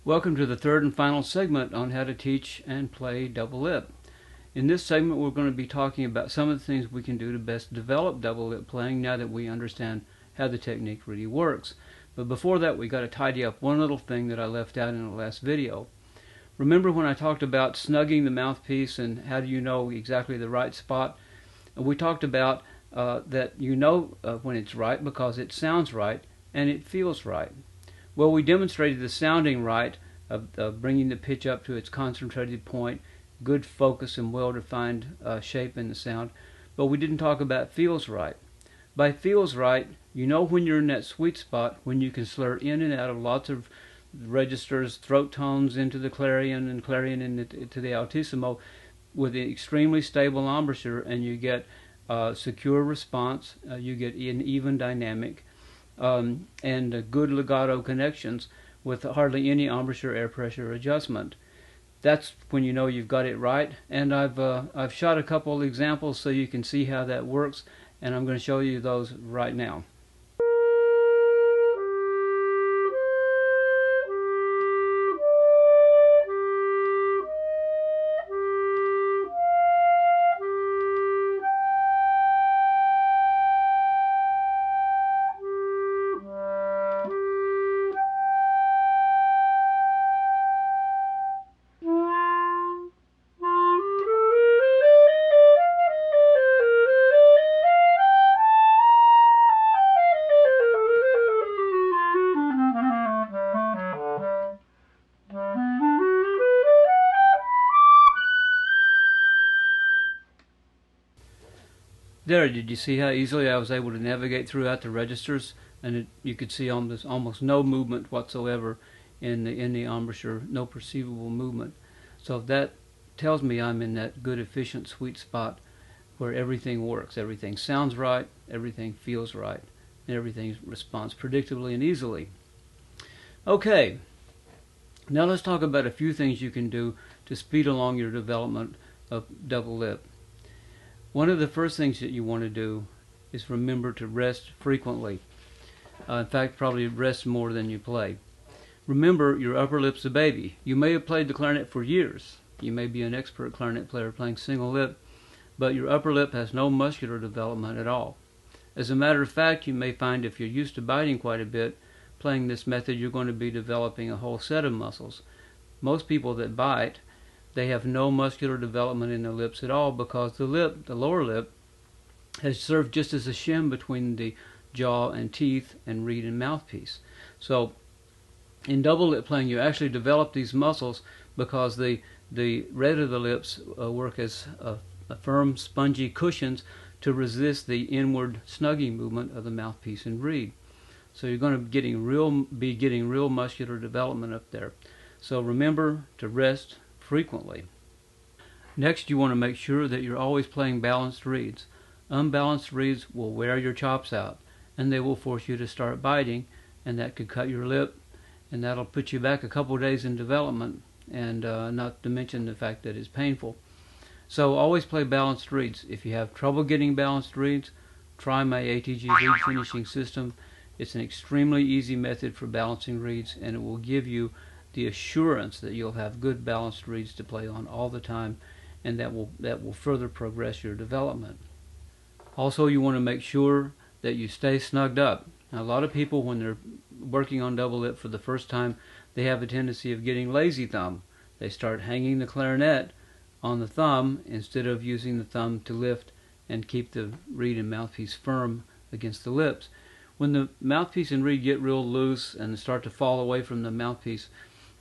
Welcome to the third and final segment on how to teach and play double lip. In this segment we're going to be talking about some of the things we can do to best develop double lip playing now that we understand how the technique really works. But before that we got to tidy up one little thing that I left out in the last video. Remember when I talked about snugging the mouthpiece and how do you know exactly the right spot? We talked about that you know when it's right because it sounds right and it feels right. Well, we demonstrated the sounding right of bringing the pitch up to its concentrated point, good focus and well-defined shape in the sound, but we didn't talk about feels right. By feels right, you know when you're in that sweet spot, when you can slur in and out of lots of registers, throat tones into the clarion and clarion into the altissimo with an extremely stable embouchure, and you get secure response, you get an even dynamic, and good legato connections with hardly any embouchure air pressure adjustment. That's when you know you've got it right. And I've shot a couple examples so you can see how that works, and I'm going to show you those right now. There, did you see how easily I was able to navigate throughout the registers? And you could see almost no movement whatsoever in the embouchure, no perceivable movement. So that tells me I'm in that good, efficient, sweet spot where everything works. Everything sounds right, everything feels right, and everything responds predictably and easily. Okay, now let's talk about a few things you can do to speed along your development of double lip. One of the first things that you want to do is remember to rest frequently. In fact, probably rest more than you play. Remember, your upper lip's a baby. You may have played the clarinet for years. You may be an expert clarinet player playing single lip, but your upper lip has no muscular development at all. As a matter of fact, you may find if you're used to biting quite a bit, playing this method, you're going to be developing a whole set of muscles. Most people that bite, they have no muscular development in their lips at all because the lower lip, has served just as a shim between the jaw and teeth and reed and mouthpiece. So in double lip playing, you actually develop these muscles because the red of the lips work as a firm, spongy cushions to resist the inward snugging movement of the mouthpiece and reed. So you're going to be getting real muscular development up there. So remember to rest frequently. Next, you want to make sure that you're always playing balanced reeds. Unbalanced reeds will wear your chops out, and they will force you to start biting, and that could cut your lip, and that'll put you back a couple days in development, and not to mention the fact that it's painful. So always play balanced reeds. If you have trouble getting balanced reeds, try my ATG reed finishing system. It's an extremely easy method for balancing reeds, and it will give you the assurance that you'll have good balanced reeds to play on all the time, and that will further progress your development. Also, you want to make sure that you stay snugged up. Now, a lot of people, when they're working on double lip for the first time, they have a tendency of getting lazy thumb. They start hanging the clarinet on the thumb instead of using the thumb to lift and keep the reed and mouthpiece firm against the lips. When the mouthpiece and reed get real loose and start to fall away from the mouthpiece,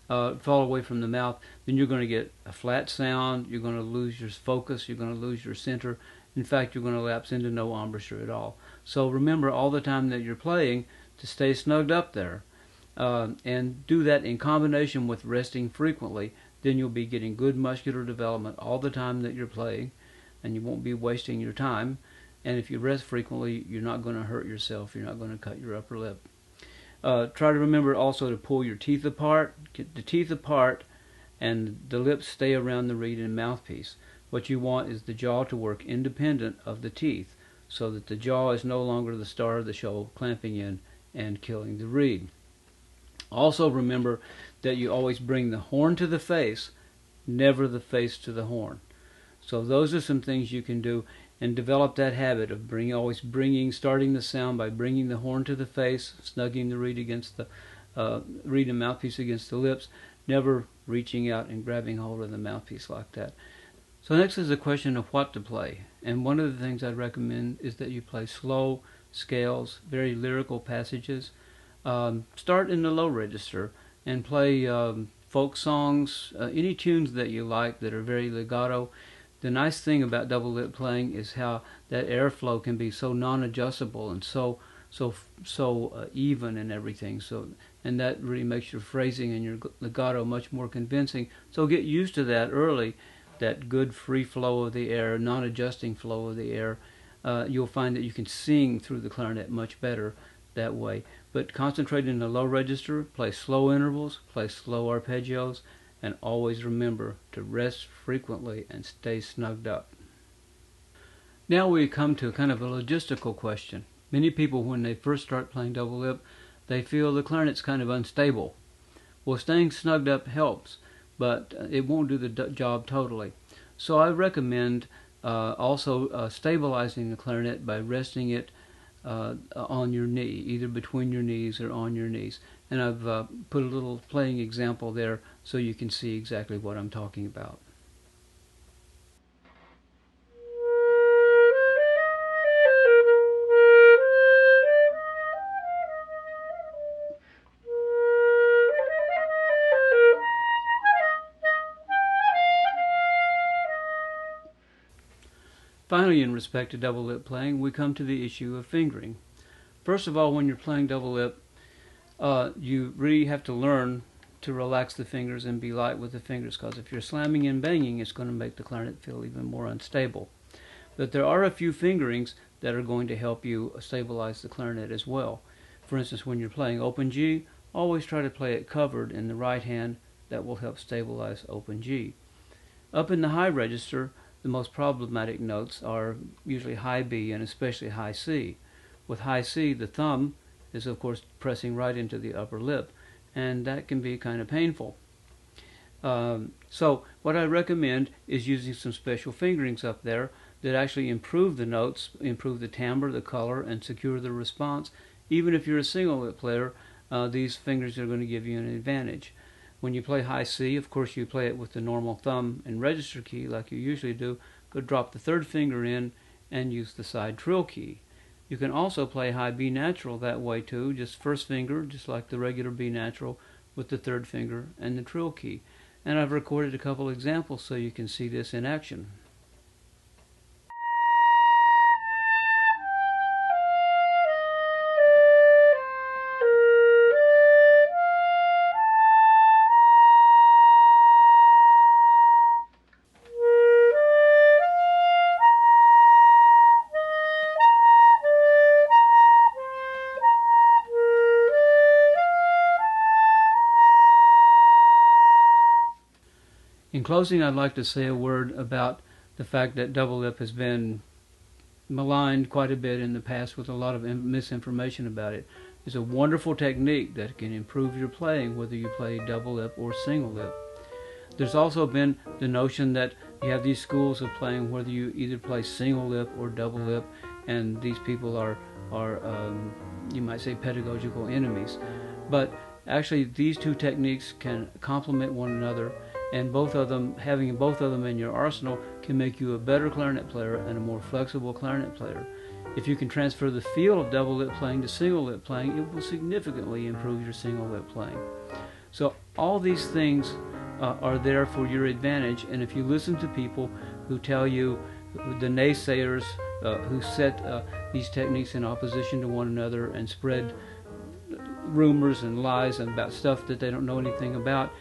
fall away from the mouth, then you're going to get a flat sound, you're going to lose your focus, you're going to lose your center. In fact, you're going to lapse into no embouchure at all. So remember all the time that you're playing to stay snugged up there. And do that in combination with resting frequently. Then you'll be getting good muscular development all the time that you're playing, and you won't be wasting your time. And if you rest frequently, you're not going to hurt yourself, you're not going to cut your upper lip. Try to remember also to pull your teeth apart, get the teeth apart, and the lips stay around the reed and mouthpiece. What you want is the jaw to work independent of the teeth, so that the jaw is no longer the star of the show, clamping in and killing the reed. Also remember that you always bring the horn to the face, never the face to the horn. So those are some things you can do, and develop that habit of starting the sound by bringing the horn to the face, snugging the reed against the reed and mouthpiece against the lips, never reaching out and grabbing hold of the mouthpiece like that. So next is the question of what to play, and one of the things I'd recommend is that you play slow scales, very lyrical passages. Start in the low register and play folk songs, any tunes that you like that are very legato. The nice thing about double lip playing is how that airflow can be so non-adjustable and so even and everything. And that really makes your phrasing and your legato much more convincing. So get used to that early, that good free flow of the air, non-adjusting flow of the air. You'll find that you can sing through the clarinet much better that way. But concentrate in the low register, play slow intervals, play slow arpeggios, and always remember to rest frequently and stay snugged up. Now we come to kind of a logistical question. Many people, when they first start playing double lip, they feel the clarinet's kind of unstable. Well, staying snugged up helps, but it won't do the job totally. So I recommend also stabilizing the clarinet by resting it on your knee, either between your knees or on your knees. And I've put a little playing example there so you can see exactly what I'm talking about. Finally, in respect to double lip playing, we come to the issue of fingering. First of all, when you're playing double lip, you really have to learn to relax the fingers and be light with the fingers, because if you're slamming and banging, it's going to make the clarinet feel even more unstable. But there are a few fingerings that are going to help you stabilize the clarinet as well. For instance, when you're playing open G, always try to play it covered in the right hand. That will help stabilize open G. Up in the high register, the most problematic notes are usually high B and especially high C. With high C, the thumb is of course pressing right into the upper lip, and that can be kind of painful. So what I recommend is using some special fingerings up there that actually improve the notes, improve the timbre, the color, and secure the response. Even if you're a single lip player, these fingers are going to give you an advantage. When you play high C, of course you play it with the normal thumb and register key like you usually do, but drop the third finger in and use the side trill key. You can also play high B natural that way too, just first finger, just like the regular B natural, with the third finger and the trill key. And I've recorded a couple examples so you can see this in action. In closing, I'd like to say a word about the fact that double lip has been maligned quite a bit in the past with a lot of misinformation about it. It's a wonderful technique that can improve your playing whether you play double lip or single lip. There's also been the notion that you have these schools of playing whether you either play single lip or double lip, and these people are you might say pedagogical enemies. But actually these two techniques can complement one another, and having both of them in your arsenal can make you a better clarinet player and a more flexible clarinet player. If you can transfer the feel of double lip playing to single lip playing, it will significantly improve your single lip playing. So all these things are there for your advantage, and if you listen to people who tell you, the naysayers who set these techniques in opposition to one another and spread rumors and lies about stuff that they don't know anything about,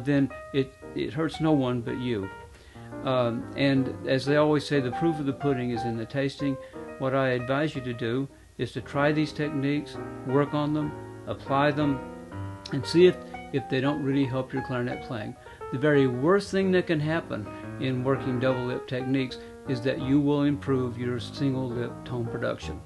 then it hurts no one but you. And as they always say, the proof of the pudding is in the tasting. What I advise you to do is to try these techniques, work on them, apply them, and see if they don't really help your clarinet playing. The very worst thing that can happen in working double lip techniques is that you will improve your single lip tone production.